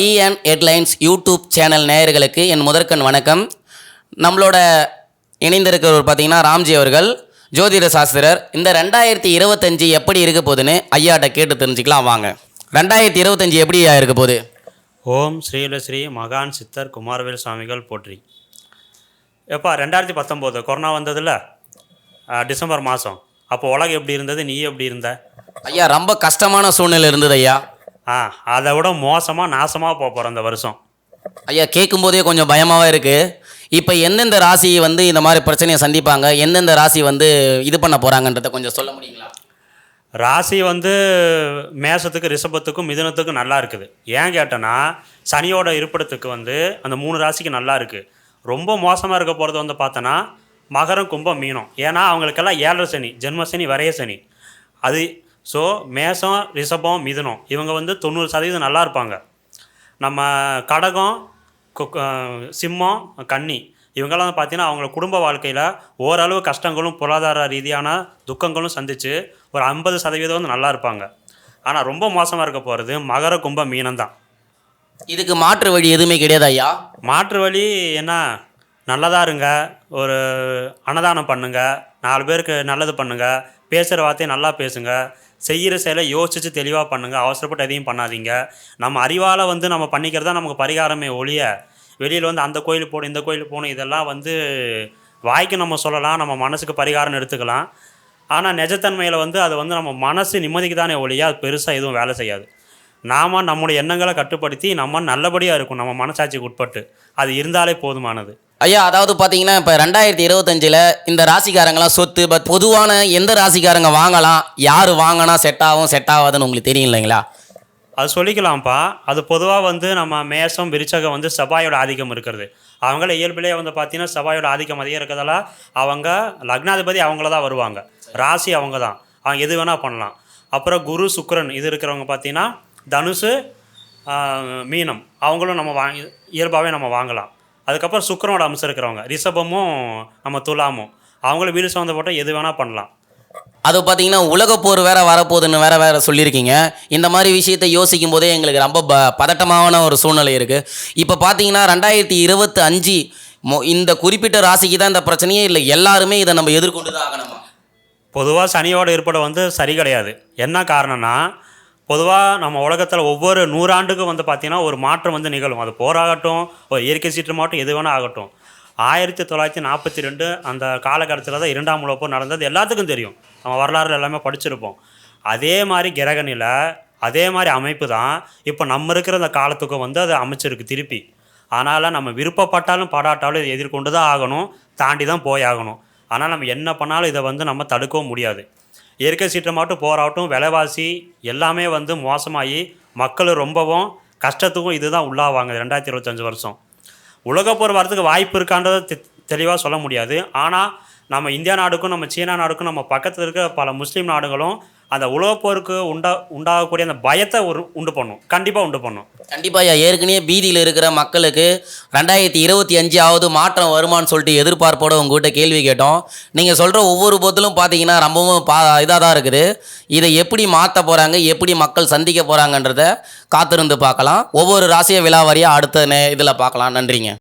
TN headlines YouTube channel நேயர்களுக்கு என் முதற்கண் வணக்கம். நம்மளோட இணைந்திருக்கிறவர் பார்த்தீங்கன்னா ராம்ஜி அவர்கள், ஜோதிட சாஸ்திரர். இந்த 2025 எப்படி இருக்க போகுதுன்னு ஐயாட்ட கேட்டு தெரிஞ்சுக்கலாம் வாங்க. 2025 எப்படி இருக்க போகுது? ஓம் ஸ்ரீ மகான் சித்தர் குமாரவேல் சுவாமிகள் போற்றி. எப்பா 2019 கொரோனா வந்ததில்ல, டிசம்பர் மாதம். அப்போ உலகம் எப்படி இருந்தது, நீ எப்படி இருந்த? ஐயா ரொம்ப கஷ்டமான சூழ்நிலை இருந்தது ஐயா. அதை விட மோசமாக நாசமாக போகிறோம் இந்த வருஷம். ஐயா கேட்கும்போதே கொஞ்சம் பயமாகவே இருக்குது. இப்போ எந்தெந்த ராசி வந்து இந்த மாதிரி பிரச்சனையை சந்திப்பாங்க, எந்தெந்த ராசி வந்து இது பண்ண போகிறாங்கன்றத கொஞ்சம் சொல்ல முடியுங்களா? ராசி வந்து மேசத்துக்கு, ரிஷபத்துக்கும், மிதுனத்துக்கும் நல்லா இருக்குது. ஏன் கேட்டேன்னா சனியோட இருப்பிடத்துக்கு வந்து அந்த 3 ராசிக்கு நல்லா இருக்குது. ரொம்ப மோசமாக இருக்க போகிறது வந்து பார்த்தோன்னா மகரம், கும்பம், மீனம். ஏன்னா அவங்களுக்கெல்லாம் 7 சனி, ஜென்மசனி, வரைய சனி. அது ஸோ மேசம், ரிஷபம், மிதுனம் இவங்க வந்து 90% நல்லா இருப்பாங்க. நம்ம கடகம், சிம்மம், கன்னி இவங்கெல்லாம் வந்து பார்த்திங்கன்னா அவங்கள குடும்ப வாழ்க்கையில் ஓரளவு கஷ்டங்களும் பொருளாதார ரீதியான துக்கங்களும் சந்தித்து ஒரு 50% வந்து நல்லா இருப்பாங்க. ஆனால் ரொம்ப மோசமாக இருக்க போகிறது மகர, கும்ப, மீனம் தான். இதுக்கு மாற்று வழி எதுவுமே கிடையாது ஐயா? மாற்று வழி என்ன, நல்லதாக இருங்க, ஒரு அன்னதானம் பண்ணுங்கள், 4 பேருக்கு நல்லது பண்ணுங்கள், பேசுகிற வார்த்தையை நல்லா பேசுங்க, செய்கிற செயலை யோசித்து தெளிவாக பண்ணுங்கள், அவசரப்பட்டு எதையும் பண்ணாதீங்க. நம்ம அறிவால் வந்து நம்ம பண்ணிக்கிறதா நமக்கு பரிகாரமே ஒழிய வெளியில் வந்து அந்த கோயிலுக்கு போகணும், இந்த கோயிலுக்கு போகணும், இதெல்லாம் வந்து வாய்க்கு நம்ம சொல்லலாம், நம்ம மனசுக்கு பரிகாரம் எடுத்துக்கலாம். ஆனால் நிஜத்தன்மையில் வந்து அது வந்து நம்ம மனசு நிம்மதிக்கு தானே ஒழிய அது பெருசாக எதுவும் வேலை செய்யாது. நாம் நம்முடைய எண்ணங்களை கட்டுப்படுத்தி நம்ம நல்லபடியாக இருக்கும், நம்ம மனசாட்சிக்கு உட்பட்டு அது இருந்தாலே போதுமானது. ஐயா அதாவது பார்த்தீங்கன்னா இப்போ 2025 இந்த ராசிக்காரங்களாம் சொத்து பொதுவான எந்த ராசிக்காரங்க வாங்கலாம், யார் வாங்கினா செட் ஆகும் செட் ஆகாதுன்னு உங்களுக்கு தெரியும் இல்லைங்களா? அது சொல்லிக்கலாம்ப்பா. அது பொதுவாக வந்து நம்ம மேஷம், விருச்சகம் வந்து செவ்வாயோட ஆதிக்கம் இருக்கிறது. அவங்கள இயல்பிலே வந்து பார்த்தீங்கன்னா செவ்வாயோட ஆதிக்கம் அதிகம் இருக்கிறதால அவங்க லக்னாதிபதி அவங்கள தான் வருவாங்க, ராசி அவங்க தான், அவங்க எது வேணால் பண்ணலாம். அப்புறம் குரு, சுக்கிரன் இது இருக்கிறவங்க பார்த்தீங்கன்னா தனுசு, மீனம் அவங்களும் நம்ம இயல்பாகவே நம்ம வாங்கலாம். அதுக்கப்புறம் சுக்கிரனோட அம்சம் இருக்கிறவங்க ரிஷபமும் நம்ம துலாமும் அவங்கள வீடு சம்மந்தப்பட்ட எது வேணால் பண்ணலாம். அது பார்த்தீங்கன்னா உலகப்போர் வேறு வரப்போகுதுன்னு வேறு சொல்லியிருக்கீங்க. இந்த மாதிரி விஷயத்தை யோசிக்கும் போதே எங்களுக்கு ரொம்ப பதட்டமான ஒரு சூழ்நிலை இருக்குது. இப்போ பார்த்தீங்கன்னா 2025 இந்த குறிப்பிட்ட ராசிக்கு தான் இந்த பிரச்சனையே இல்லை, எல்லாருமே இதை நம்ம எதிர்கொண்டு தான் ஆகணுமா? பொதுவாக சனியோட ஏற்பட வந்து சரி கிடையாது. என்ன காரணம்னா பொதுவாக நம்ம உலகத்தில் ஒவ்வொரு 100 ஆண்டுக்கும் வந்து பார்த்திங்கன்னா ஒரு மாற்றம் வந்து நிகழும். அது போராகட்டும், ஒரு இயற்கை சீற்றமாகட்டும், எது வேணால் ஆகட்டும். 1942 அந்த காலகட்டத்தில் தான் 2ஆம் உலகப் போர் நடந்தது, எல்லாத்துக்கும் தெரியும், நம்ம வரலாறு எல்லாமே படிச்சிருப்போம். அதே மாதிரி கிரகணியில் அதே மாதிரி அமைப்பு தான் இப்போ நம்ம இருக்கிற அந்த காலத்துக்கும் வந்து அது அமைச்சிருக்கு திருப்பி. அதனால் நம்ம விருப்பப்பட்டாலும் படாட்டாலும் இதை எதிர்கொண்டு தான் ஆகணும், தாண்டி தான் போயாகணும். ஆனால் நம்ம என்ன பண்ணாலும் இதை வந்து நம்ம தடுக்கவும் முடியாது. இயற்கை சீற்றமாகட்டும், போராகட்டும், விலைவாசி எல்லாமே வந்து மோசமாகி மக்கள் ரொம்பவும் கஷ்டத்துக்கும் இது தான் உள்ளாவாங்க. 2025 வருஷம் உலகப்போர் வரதுக்கு வாய்ப்பு இருக்கான்றதை தெளிவாக சொல்ல முடியாது. ஆனால் நம்ம இந்தியா நாடுக்கும் நம்ம சீனா நாடுக்கும் நம்ம பக்கத்தில் இருக்க பல முஸ்லீம் நாடுகளும் அந்த உலகப்போருக்கு உண்டாகக்கூடிய அந்த பயத்தை உண்டு பண்ணும், கண்டிப்பாக உண்டு பண்ணும். கண்டிப்பாக ஏற்கனவே பீதியில் இருக்கிற மக்களுக்கு 2025 மாற்றம் வருமானு சொல்லிட்டு எதிர்பார்ப்போட உங்கள்கிட்ட கேள்வி கேட்டோம். நீங்கள் சொல்கிற ஒவ்வொரு பொருளும் பார்த்தீங்கன்னா ரொம்பவும் இதாக தான் இருக்குது. இதை எப்படி மாற்ற போகிறாங்க, எப்படி மக்கள் சந்திக்க போகிறாங்கன்றத காத்திருந்து பார்க்கலாம். ஒவ்வொரு ராசியை விழாவாரியாக அடுத்த இதில் பார்க்கலாம். நன்றிங்க.